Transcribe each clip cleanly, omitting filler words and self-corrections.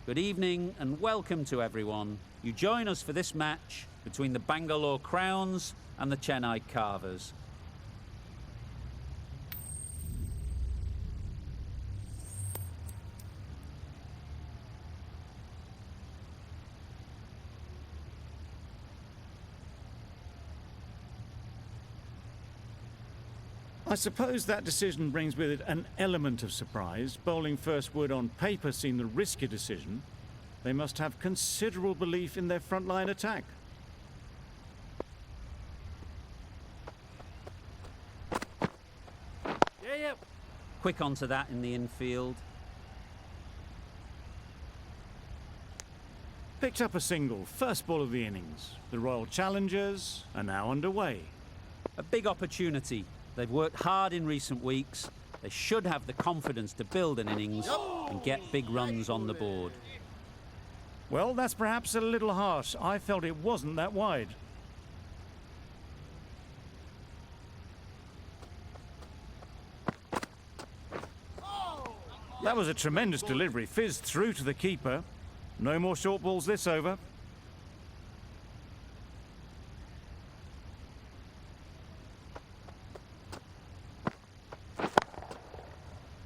Good evening and welcome to everyone. You join us for this match between the Bangalore Crowns and the Chennai Carvers. I suppose that decision brings with it an element of surprise. Bowling first would on paper seem the risky decision. They must have considerable belief in their frontline attack. Quick onto that in the infield. Picked up a single, first ball of the innings. The Royal Challengers are now underway. A big opportunity. They've worked hard in recent weeks. They should have the confidence to build an innings and get big runs on the board. Well, that's perhaps a little harsh. I felt it wasn't that wide. That was a tremendous delivery. Fizzed through to the keeper. No more short balls this over.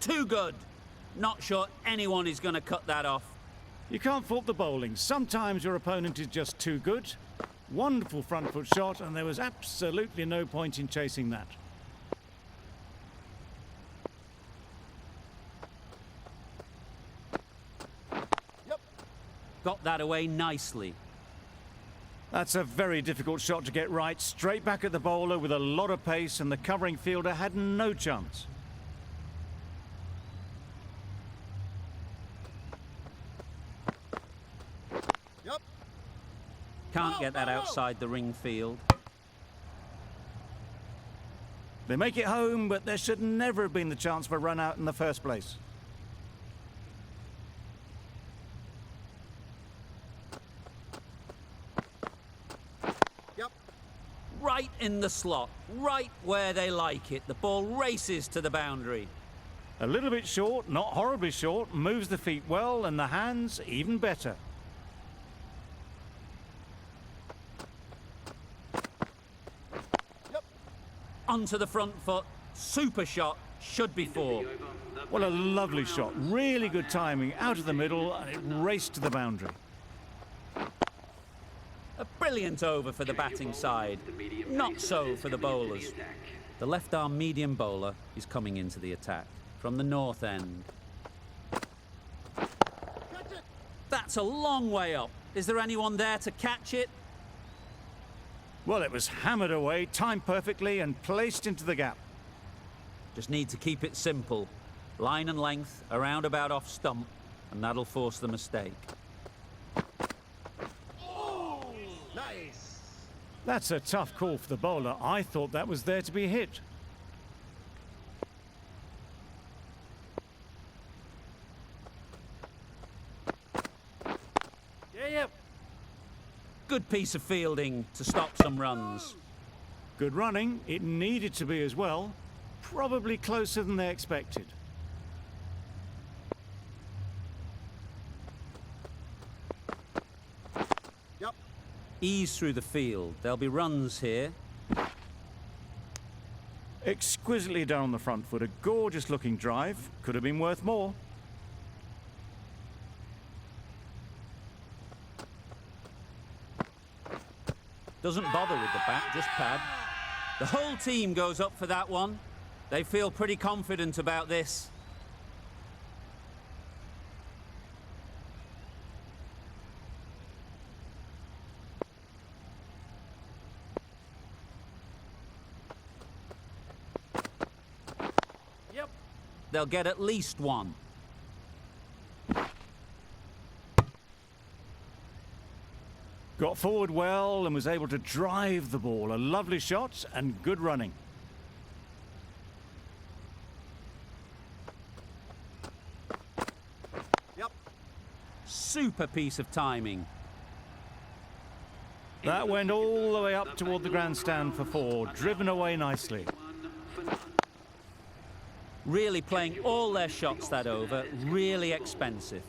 Too good. Not sure anyone is going to cut that off. You can't fault the bowling. Sometimes your opponent is just too good. Wonderful front foot shot, and there was absolutely no point in chasing that. Got that away nicely. That's a very difficult shot to get right. Straight back at the bowler with a lot of pace, and the covering fielder had no chance. Can't get that outside the ring field. They make it home, but there should never have been the chance for a run out in the first place. Right in the slot, right where they like it. The ball races to the boundary. A little bit short, not horribly short, moves the feet well, and the hands even better. Onto the front foot, super shot, should be four. What a lovely shot, really good timing, out of the middle, and it raced to the boundary. A brilliant over for the batting side, not so for the bowlers. The left-arm medium bowler is coming into the attack from the north end. That's a long way up. Is there anyone there to catch it? Well, it was hammered away, timed perfectly, and placed into the gap. Just need to keep it simple. Line and length, around about off stump, and that'll force the mistake. Oh, nice. That's a tough call for the bowler. I thought that was there to be hit. Good piece of fielding to stop some runs. Good running. It needed to be as well. Probably closer than they expected. Ease through the field. There'll be runs here. Exquisitely done on the front foot. A gorgeous looking drive. Could have been worth more. Doesn't bother with the bat, just pad. The whole team goes up for that one. They feel pretty confident about this. They'll get at least one. Got forward well and was able to drive the ball. A lovely shot and good running. Super piece of timing. That went all the way up toward the grandstand for four, driven away nicely. Really playing all their shots that over, really expensive.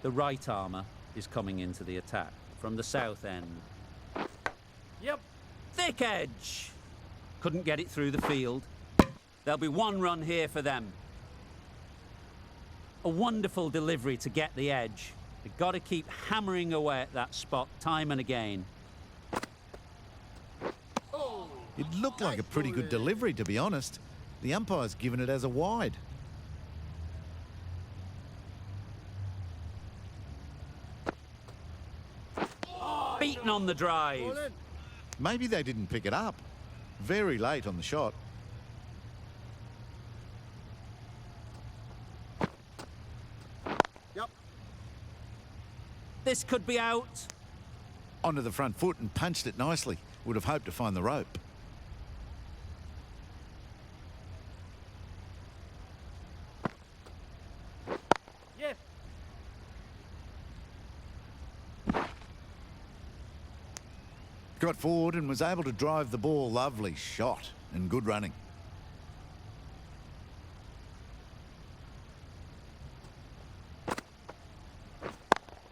The right armour is coming into the attack from the south end. Yep. Thick edge. Couldn't get it through the field. There'll be one run here for them. A wonderful delivery to get the edge. They've got to keep hammering away at that spot time and again. It looked like a pretty good delivery, to be honest. The umpire's given it as a wide. Beaten on the drive. Maybe they didn't pick it up. Very late on the shot. Yep. This could be out. Onto the front foot and punched it nicely. Would have hoped to find the rope. Yes. Got forward and was able to drive the ball. Lovely shot and good running.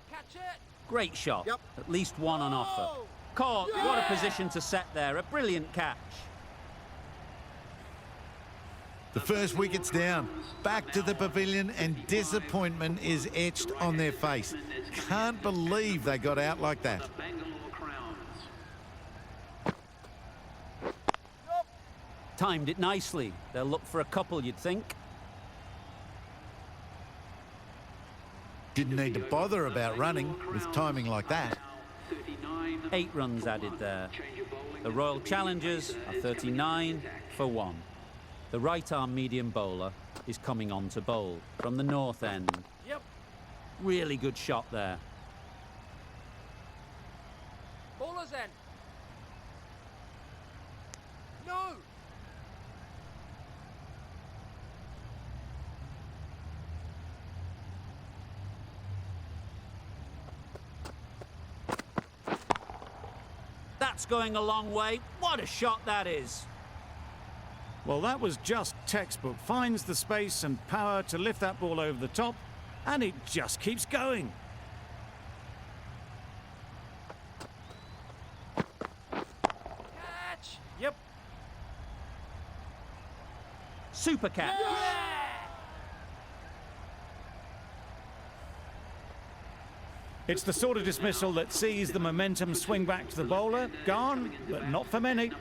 Catch it. Great shot. Yep. At least one on offer. Caught. What a position to set there. A brilliant catch. The first wicket's down. Back to the pavilion and disappointment is etched on their face. Can't believe they got out like that. Timed it nicely. They'll look for a couple, you'd think. Didn't need to bother about running with timing like that. 8 runs added there. The Royal Challengers are 39 for 1. The right-arm medium bowler is coming on to bowl from the north end. Yep. Really good shot there. Bowler's end. No. That's going a long way. What a shot that is. Well, that was just textbook. Finds the space and power to lift that ball over the top, and it just keeps going. Catch. Yep. Super catch. It's the sort of dismissal that sees the momentum swing back to the bowler. Gone, but not for many.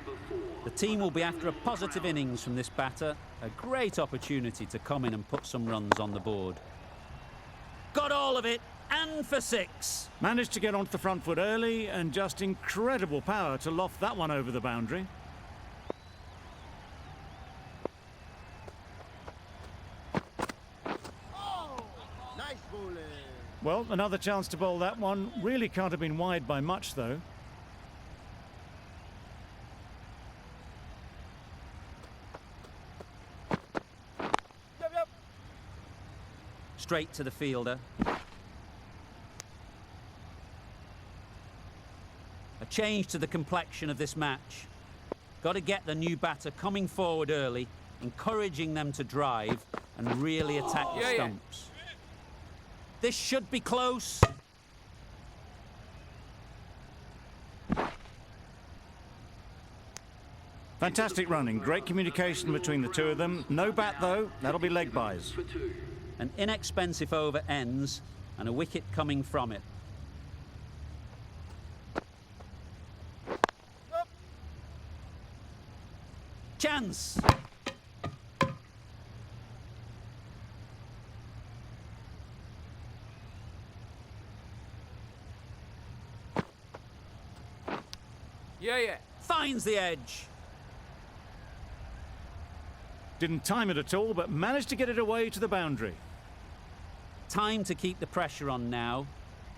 The team will be after a positive innings from this batter. A great opportunity to come in and put some runs on the board. Got all of it, and for 6. Managed to get onto the front foot early, and just incredible power to loft that one over the boundary. Nice bowling. Well, another chance to bowl that one. Really can't have been wide by much, though. Yep. Straight to the fielder. A change to the complexion of this match. Got to get the new batter coming forward early, encouraging them to drive and really attack the stumps. This should be close. Fantastic running. Great communication between the two of them. No bat, though. That'll be leg byes. An inexpensive over ends and a wicket coming from it. Chance. Yeah. Finds the edge. Didn't time it at all, but managed to get it away to the boundary. Time to keep the pressure on now.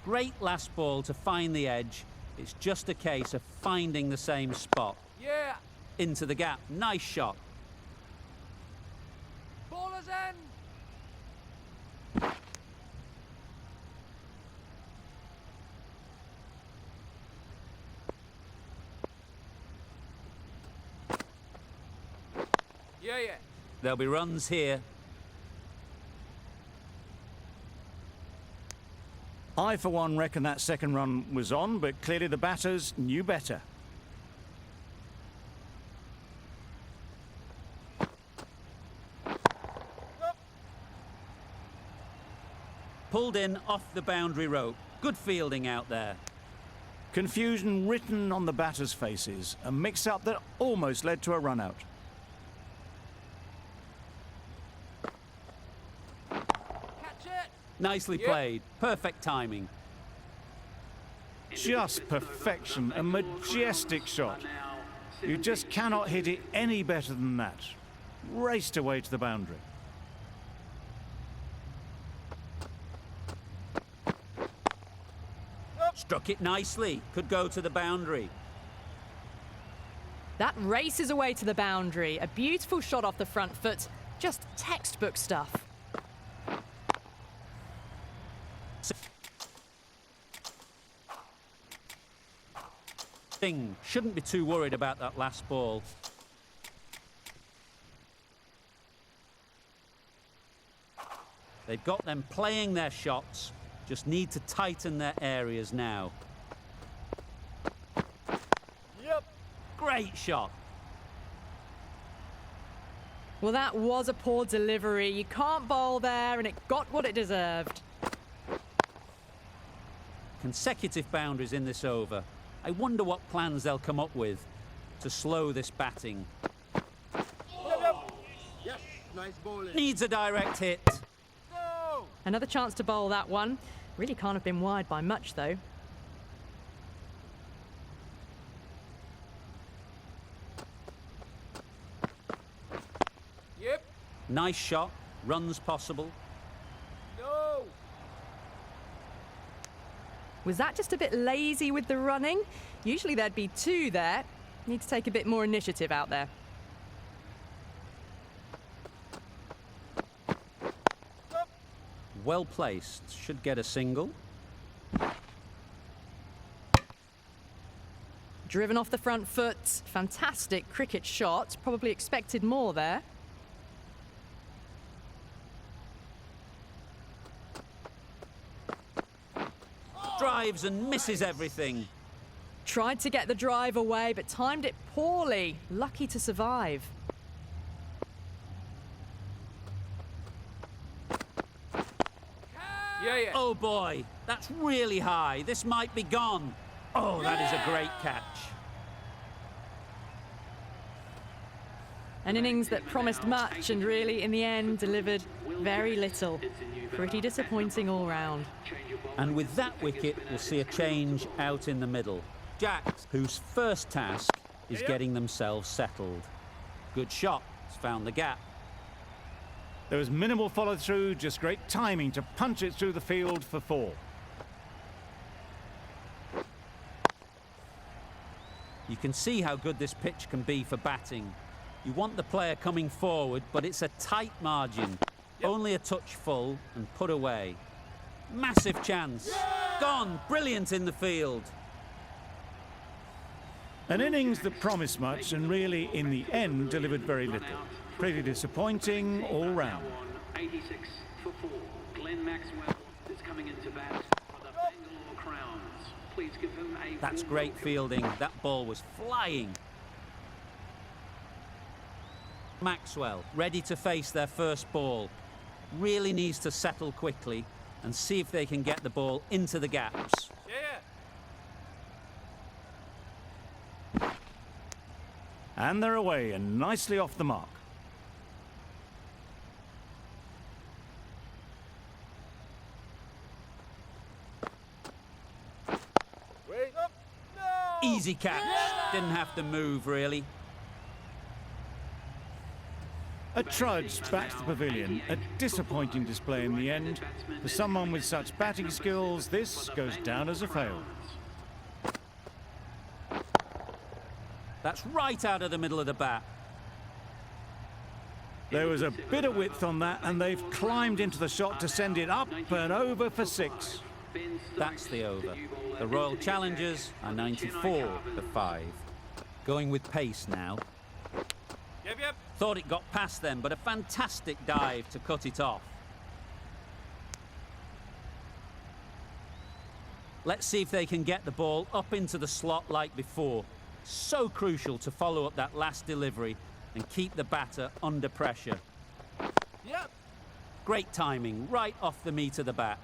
Great last ball to find the edge. It's just a case of finding the same spot. Yeah. Into the gap. Nice shot. Bowler's end. Yeah. There'll be runs here. I, for one, reckon that second run was on, but clearly the batters knew better. Pulled in off the boundary rope. Good fielding out there. Confusion written on the batters' faces, a mix-up that almost led to a run-out. Catch it. Nicely played. Perfect timing. Just perfection, a majestic shot. You just cannot hit it any better than that. Raced away to the boundary. Struck it nicely. Could go to the boundary. That races away to the boundary. A beautiful shot off the front foot. Just textbook stuff. Shouldn't be too worried about that last ball. They've got them playing their shots. Just need to tighten their areas now. Yep. Great shot. Well, that was a poor delivery. You can't bowl there, and it got what it deserved. Consecutive boundaries in this over. I wonder what plans they'll come up with to slow this batting. Yes, nice bowling. Needs a direct hit. No. Another chance to bowl that one. Really can't have been wide by much, though. Yep. Nice shot. Runs possible. No. Was that just a bit lazy with the running? Usually there'd be two there. Need to take a bit more initiative out there. Well placed. Should get a single. Driven off the front foot. Fantastic cricket shot. Probably expected more there. Drives and misses everything. Tried to get the drive away, but timed it poorly. Lucky to survive. Yeah. Oh boy, that's really high. This might be gone. Oh, that is a great catch. An innings that promised much and really, in the end, delivered very little. Pretty disappointing all round. And with that wicket, we'll see a change out in the middle. Jacks, whose first task is getting themselves settled. Good shot. He's found the gap. There was minimal follow-through, just great timing to punch it through the field for 4. You can see how good this pitch can be for batting. You want the player coming forward, but it's a tight margin. Only a touch full and put away. Massive chance. Gone. Brilliant in the field. An innings that promised much and really, in the end, delivered very little. Pretty disappointing all round. 86 for 4. Glenn Maxwell is coming into bat for the Bangalore Crowns. Please give him a... That's great fielding. That ball was flying. Maxwell, ready to face their first ball. Really needs to settle quickly and see if they can get the ball into the gaps. Yeah. And they're away and nicely off the mark. Wait up. No. Easy catch. Didn't have to move, really. A trudge back to the pavilion, a disappointing display in the end. For someone with such batting skills, this goes down as a fail. That's right out of the middle of the bat. There was a bit of width on that, and they've climbed into the shot to send it up and over for 6. That's the over. The Royal Challengers are 94 for 5. Going with pace now. Yep. Thought it got past them, but a fantastic dive to cut it off. Let's see if they can get the ball up into the slot like before. So crucial to follow up that last delivery and keep the batter under pressure. Yep. Great timing, right off the meat of the bat.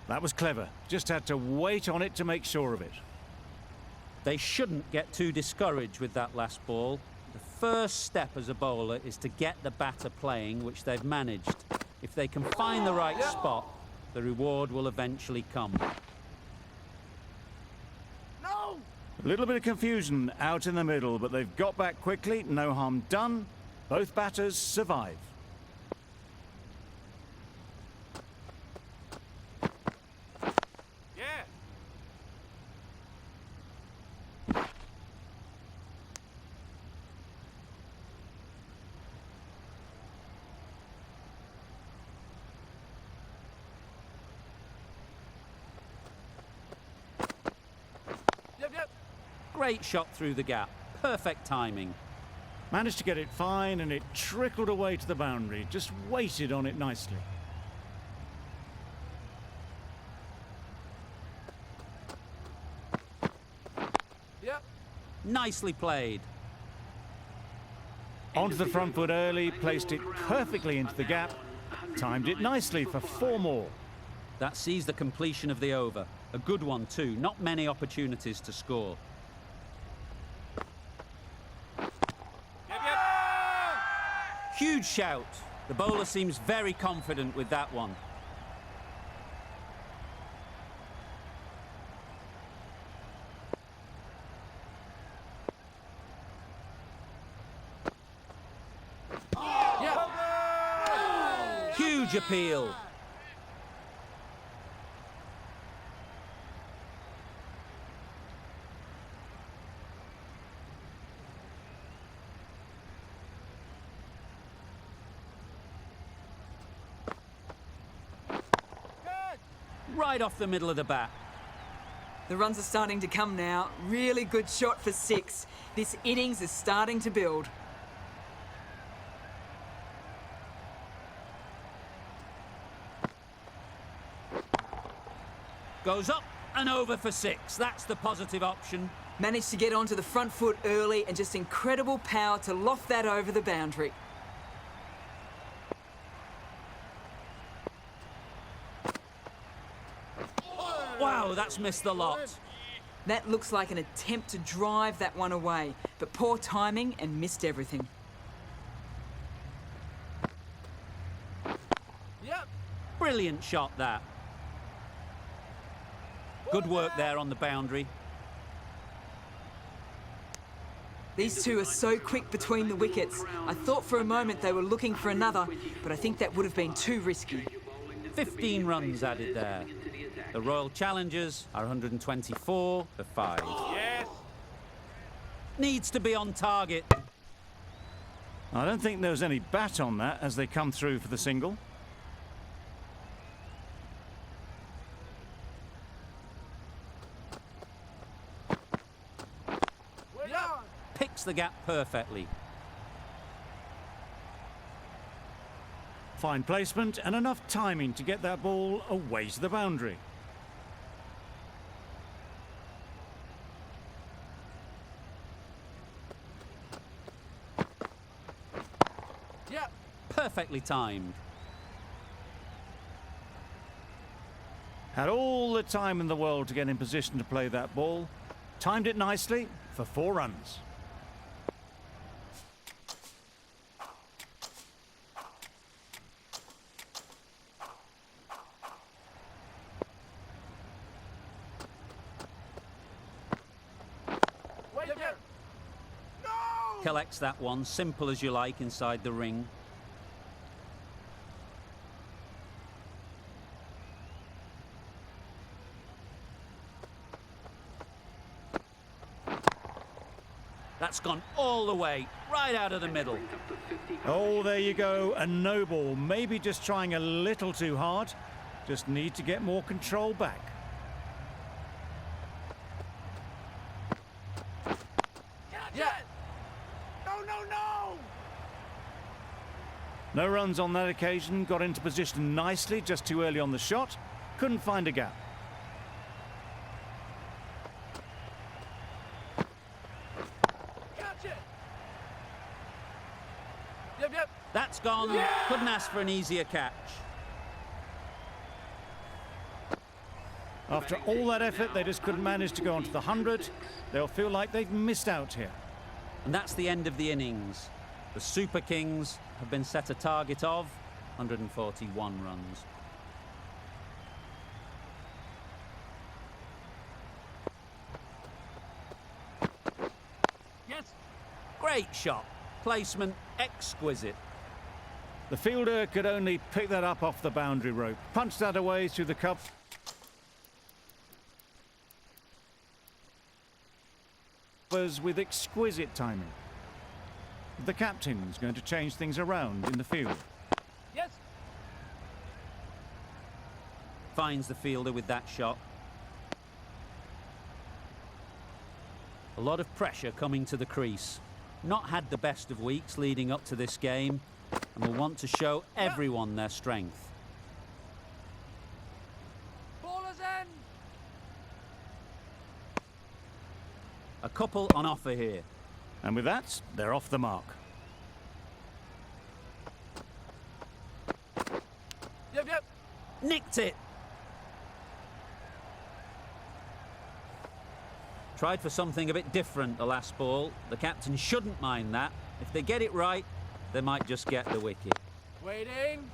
That was clever. Just had to wait on it to make sure of it. They shouldn't get too discouraged with that last ball. The first step as a bowler is to get the batter playing, which they've managed. If they can find the right spot, the reward will eventually come. No! A little bit of confusion out in the middle, but they've got back quickly. No harm done. Both batters survive. Yeah. Yep. Great shot through the gap. Perfect timing. Managed to get it fine, and it trickled away to the boundary. Just waited on it nicely. Yep. Nicely played. Onto the front foot early, placed it perfectly into the gap. Timed it nicely for 4 more. That sees the completion of the over. A good one too. Not many opportunities to score. Yep. Huge shout. The bowler seems very confident with that one. Yep. Huge appeal. Right off the middle of the bat. The runs are starting to come now. Really good shot for 6. This innings is starting to build. Goes up and over for 6. That's the positive option. Managed to get onto the front foot early and just incredible power to loft that over the boundary. Wow, that's missed the lot. That looks like an attempt to drive that one away, but poor timing and missed everything. Yep. Brilliant shot, that. Good work there on the boundary. These two are so quick between the wickets. I thought for a moment they were looking for another, but I think that would have been too risky. 15 runs added there. The Royal Challengers are 124 for 5. Yes. Needs to be on target. I don't think there was any bat on that as they come through for the single. Yep. Picks the gap perfectly. Fine placement and enough timing to get that ball away to the boundary. Yep. Perfectly timed. Had all the time in the world to get in position to play that ball. Timed it nicely for 4 runs. Yep. No! Collects that one, simple as you like, inside the ring. That's gone all the way, right out of the middle. Oh, there you go, a no ball. Maybe just trying a little too hard. Just need to get more control back. Yeah. No. No runs on that occasion. Got into position nicely, just too early on the shot. Couldn't find a gap. gone. Couldn't ask for an easier catch. After all that effort, they just couldn't manage to go onto the 100. They'll feel like they've missed out here. And that's the end of the innings. The Super Kings have been set a target of 141 runs. Yes. Great shot. Placement exquisite. The fielder could only pick that up off the boundary rope, punch that away through the cup. With exquisite timing. The captain's going to change things around in the field. Yes. Finds the fielder with that shot. A lot of pressure coming to the crease. Not had the best of weeks leading up to this game, and will want to show everyone their strength. Ballers in. A couple on offer here. And with that, they're off the mark. Yep. Nicked it. Tried for something a bit different the last ball. The captain shouldn't mind that. If they get it right, they might just get the wicket. Waiting.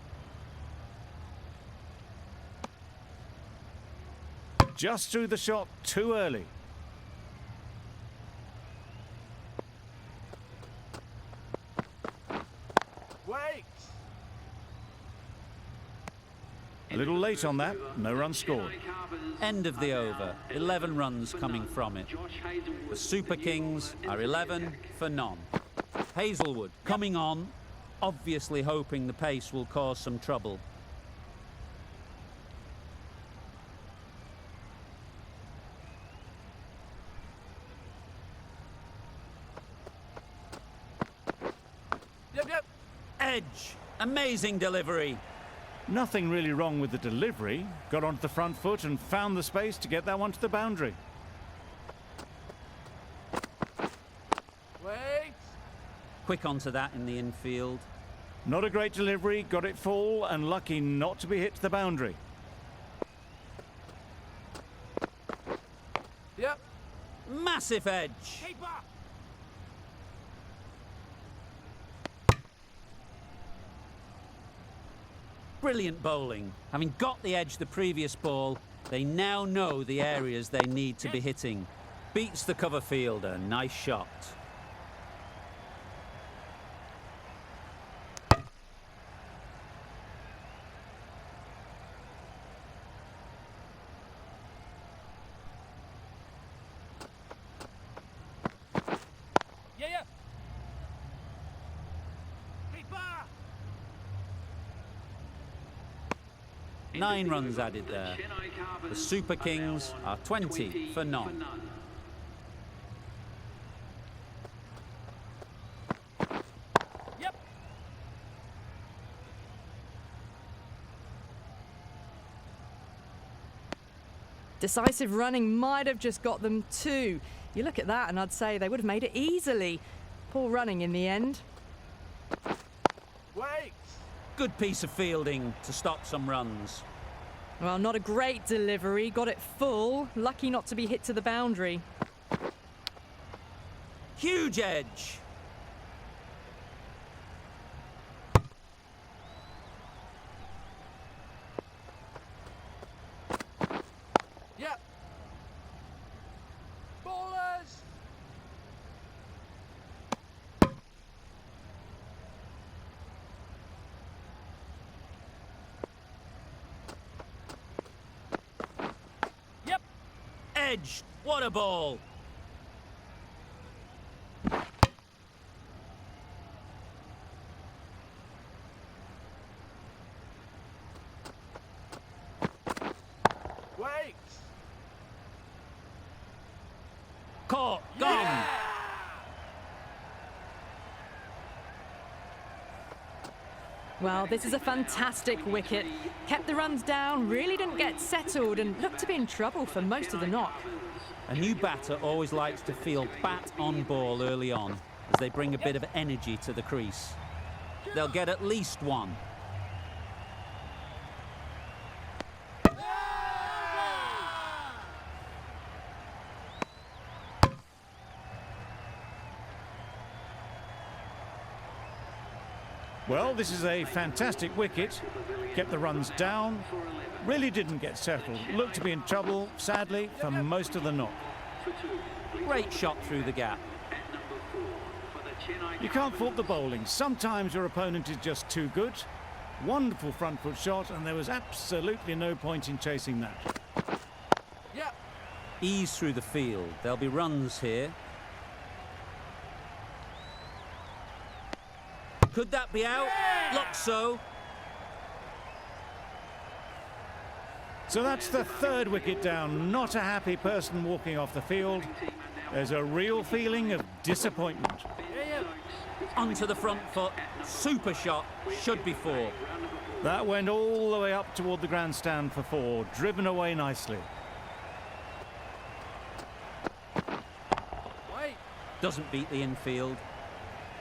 Just threw the shot too early. Wait. A little late on that, no run scored. End of the over. 11 runs coming from it. The Super Kings are 11 for none. Hazelwood coming on, obviously hoping the pace will cause some trouble. Yep. Edge. Amazing delivery. Nothing really wrong with the delivery. Got onto the front foot and found the space to get that one to the boundary. Wait. Quick onto that in the infield. Not a great delivery, got it full and lucky not to be hit to the boundary. Yep. Massive edge. Keeper. Brilliant bowling. Having got the edge the previous ball, they now know the areas they need to be hitting. Beats the cover fielder. Nice shot. Yeah. Keeper. 9 runs added there. The Super Kings are 20 for none. Yep. Decisive running might have just got them 2. You look at that and I'd say they would have made it easily. Poor running in the end. Wait. Good piece of fielding to stop some runs. Well, not a great delivery. Got it full. Lucky not to be hit to the boundary. Huge edge. Yep. Ballers. Yep. Edge. What a ball. Wait. Caught. Gone. Well, this is a fantastic wicket. Kept the runs down, really didn't get settled and looked to be in trouble for most of the knock. A new batter always likes to feel bat on ball early on as they bring a bit of energy to the crease. they'll get at least one. Well, this is a fantastic wicket. Kept the runs down. Really didn't get settled. Looked to be in trouble, sadly, for most of the knock. Great shot through the gap. You can't fault the bowling. Sometimes your opponent is just too good. Wonderful front foot shot, and there was absolutely no point in chasing that. Yeah. Ease through the field. There'll be runs here. Could that be out? Looks so. So that's the third wicket down. Not a happy person walking off the field. There's a real feeling of disappointment. Onto the front foot. Super shot. Should be four. That went all the way up toward the grandstand for four. Driven away nicely. Wait. Doesn't beat the infield.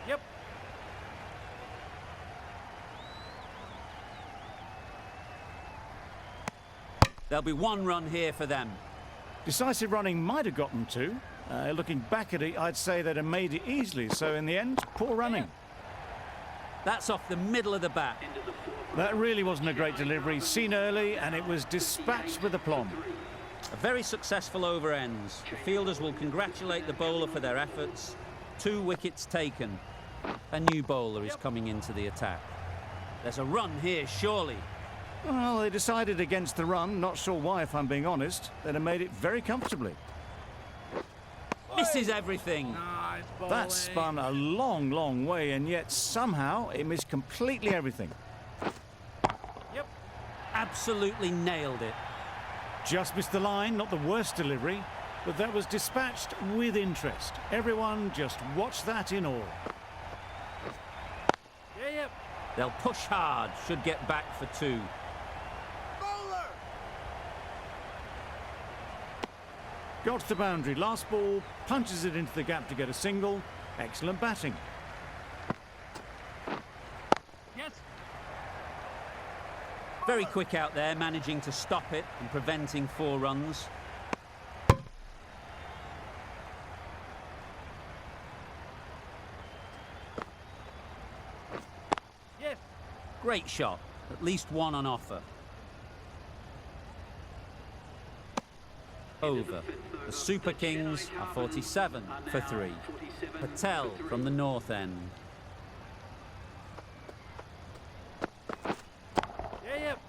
Yep. There'll be one run here for them. Decisive running might have gotten two. Looking back at it, I'd say they'd have made it easily. So in the end, poor running. That's off the middle of the bat. That really wasn't a great delivery. Seen early, and it was dispatched with aplomb. A very successful over ends. The fielders will congratulate the bowler for their efforts. 2 wickets taken. A new bowler is coming into the attack. There's a run here, surely. Well, they decided against the run. Not sure why, if I'm being honest. They'd have made it very comfortably. Misses everything. Nice bowling. That spun a long, long way, and yet somehow it missed completely everything. Yep. Absolutely nailed it. Just missed the line, not the worst delivery, but that was dispatched with interest. Everyone just watched that in awe. Yeah, yep. They'll push hard. Should get back for 2. Bowler. Got to the boundary. Last ball, punches it into the gap to get a single. Excellent batting. Yes. Very quick out there, managing to stop it and preventing 4 runs. Yes. Great shot. At least 1 on offer. Over. The Super Kings are 47 for 3. Patel from the north end. Yeah, yep.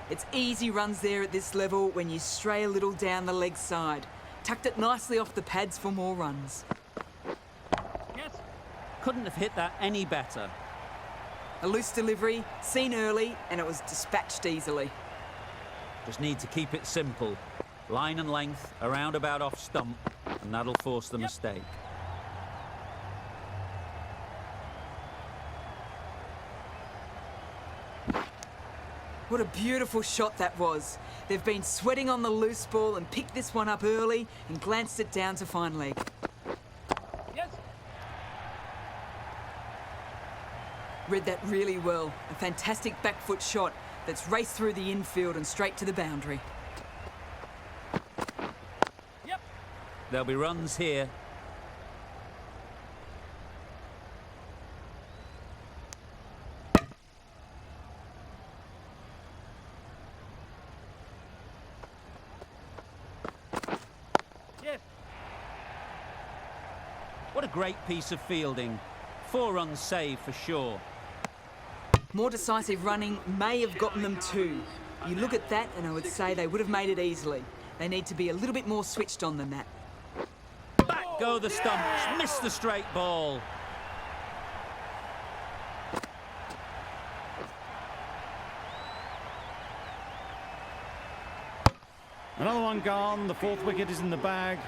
It's easy runs there at this level when you stray a little down the leg side. Tucked it nicely off the pads for more runs. Yes. Couldn't have hit that any better. A loose delivery, seen early, and it was dispatched easily. Just need to keep it simple. Line and length, around about off stump, and that'll force the mistake. What a beautiful shot that was. They've been sweating on the loose ball and picked this one up early and glanced it down to fine leg. Yes. Read that really well. A fantastic back foot shot that's raced through the infield and straight to the boundary. Yep. There'll be runs here. Yes. What a great piece of fielding. 4 runs saved for sure. More decisive running may have gotten them 2. You look at that and I would say they would have made it easily. They need to be a little bit more switched on than that. Back go the stumps. Missed the straight ball. Another one gone. The 4th wicket is in the bag.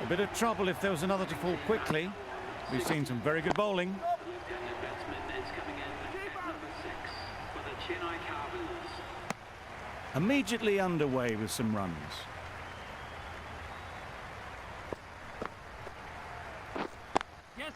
A bit of trouble if there was another to fall quickly. We've seen some very good bowling. Left-handed batsman is coming in at number 6 for the Chennai Carbons. Immediately underway with some runs. Yes.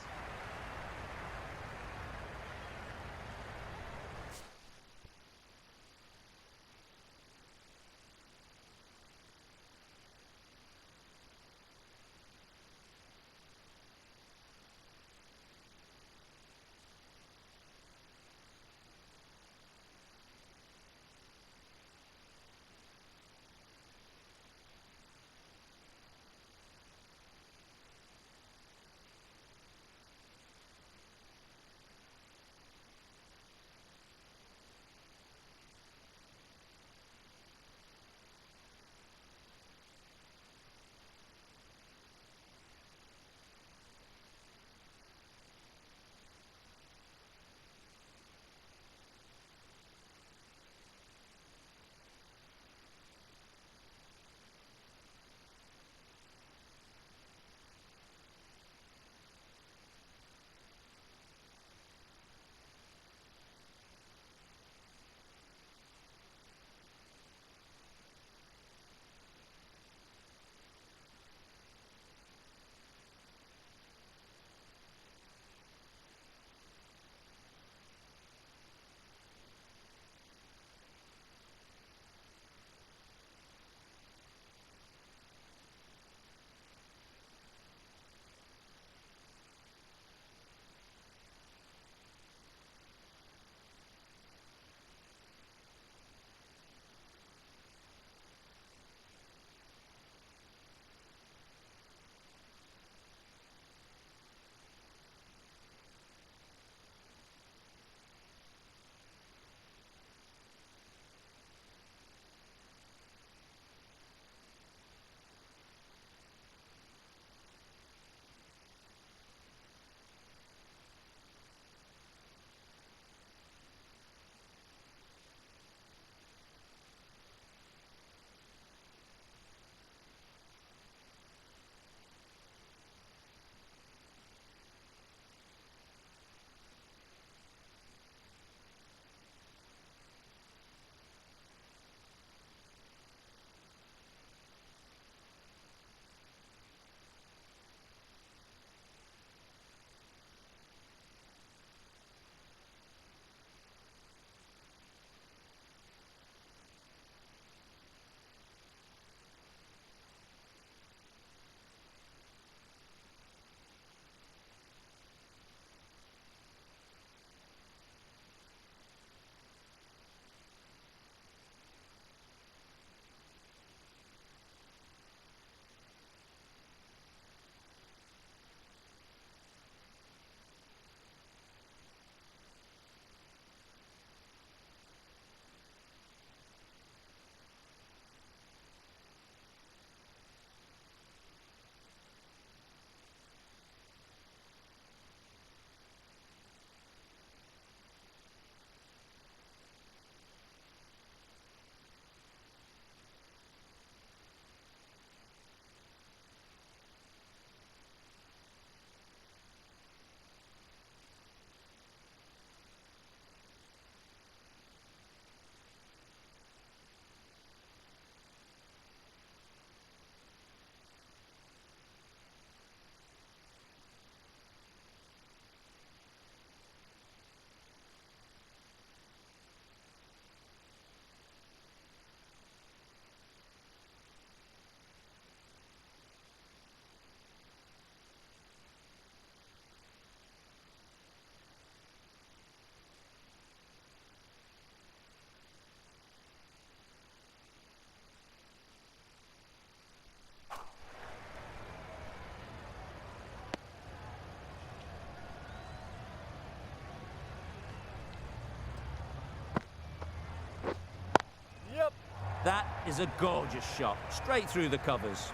is a gorgeous shot, straight through the covers.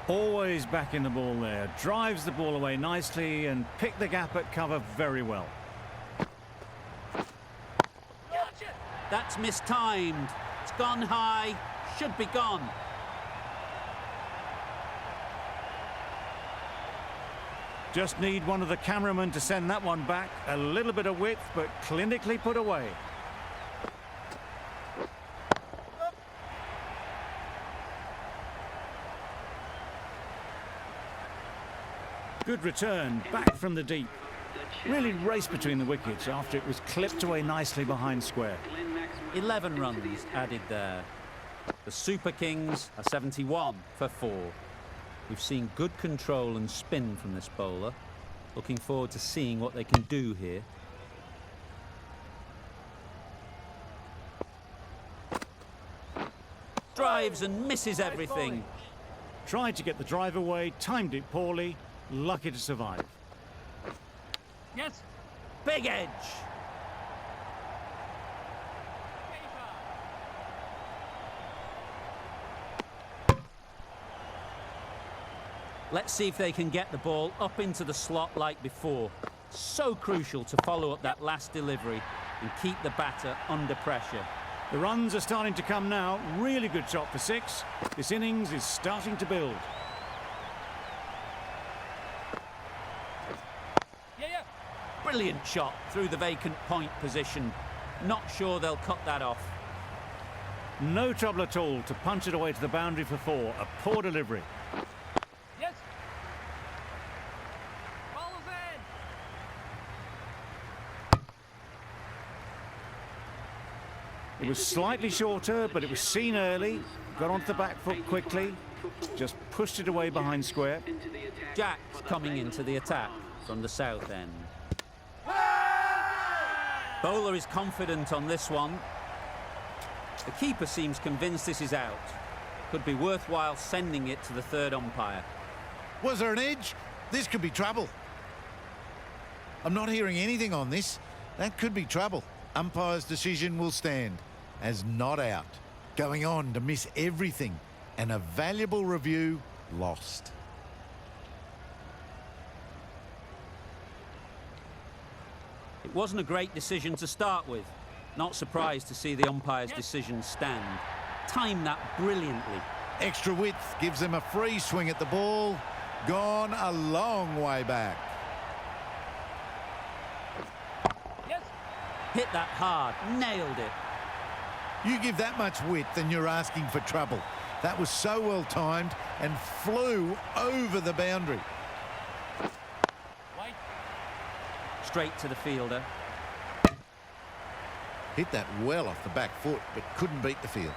Always backing the ball there. Drives the ball away nicely and picked the gap at cover very well. Gotcha. That's mistimed. It's gone high, should be gone. Just need one of the cameramen to send that one back. A little bit of width, but clinically put away. Good return, back from the deep. Really raced between the wickets after it was clipped away nicely behind square. 11 runs added there. The Super Kings are 71 for 4. We've seen good control and spin from this bowler. Looking forward to seeing what they can do here. Drives and misses everything. Tried to get the drive away, timed it poorly, lucky to survive. Yes. Big edge. Let's see if they can get the ball up into the slot like before. So crucial to follow up that last delivery and keep the batter under pressure. The runs are starting to come now. Really good shot for 6. This innings is starting to build. Yeah. Brilliant shot through the vacant point position. Not sure they'll cut that off. No trouble at all to punch it away to the boundary for 4. A poor delivery. Yes. Ball is in. It was slightly shorter, but it was seen early. Got onto the back foot quickly. Just pushed it away behind square. Jack's coming into the attack from the south end. Bowler is confident on this one. The keeper seems convinced this is out. Could be worthwhile sending it to the third umpire. Was there an edge? This could be trouble. I'm not hearing anything on this. That could be trouble. Umpire's decision will stand as not out. Going on to miss everything and a valuable review lost. It wasn't a great decision to start with. Not surprised to see the umpire's decision stand. Timed that brilliantly. Extra width gives them a free swing at the ball. Gone a long way back. Yes. Hit that hard, nailed it. You give that much width and you're asking for trouble. That was so well timed and flew over the boundary. White. Straight to the fielder. Hit that well off the back foot, but couldn't beat the field.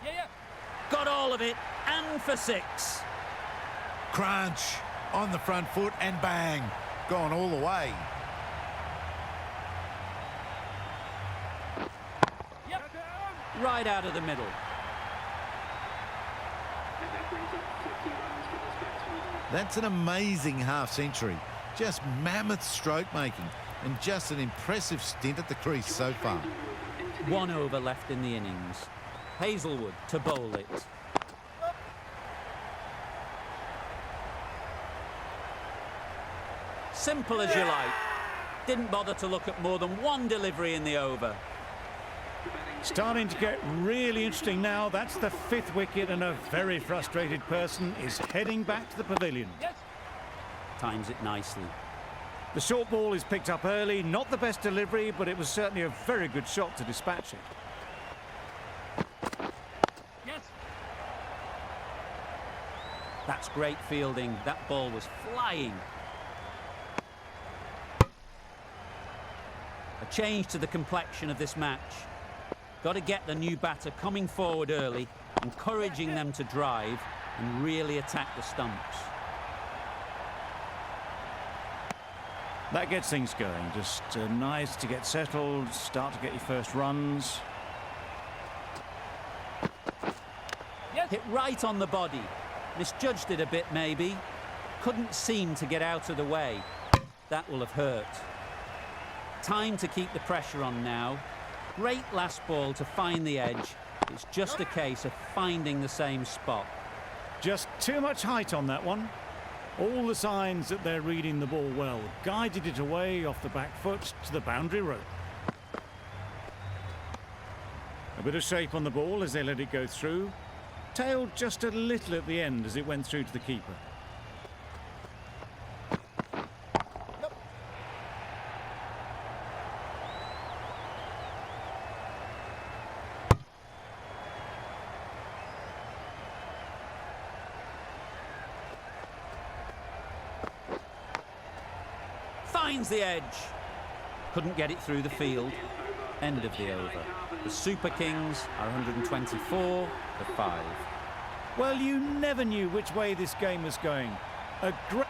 Yeah. Got all of it, and for 6. Crunch on the front foot and bang. Gone all the way. Yep. Right out of the middle. And that brings up 50 runs for this batsman. That's an amazing half-century. Just mammoth stroke making and just an impressive stint at the crease so far. 1 over left in the innings. Hazelwood to bowl it. Simple as you like. Didn't bother to look at more than 1 delivery in the over. Starting to get really interesting now. That's the 5th wicket and a very frustrated person is heading back to the pavilion. Yes. Times it nicely. The short ball is picked up early. Not the best delivery, but it was certainly a very good shot to dispatch it. Yes. That's great fielding. That ball was flying. A change to the complexion of this match. Got to get the new batter coming forward early, encouraging them to drive and really attack the stumps. That gets things going. Just nice to get settled, start to get your first runs. Yes. Hit right on the body. Misjudged it a bit maybe. Couldn't seem to get out of the way. That will have hurt. Time to keep the pressure on now. Great last ball to find the edge. It's just a case of finding the same spot. Just too much height on that one. All the signs that they're reading the ball well. Guided it away off the back foot to the boundary rope. A bit of shape on the ball as they let it go through. Tailed just a little at the end as it went through to the keeper. Finds the edge. Couldn't get it through the field. End of the over. The Super Kings are 124 for 5. Well, you never knew which way this game was going. A great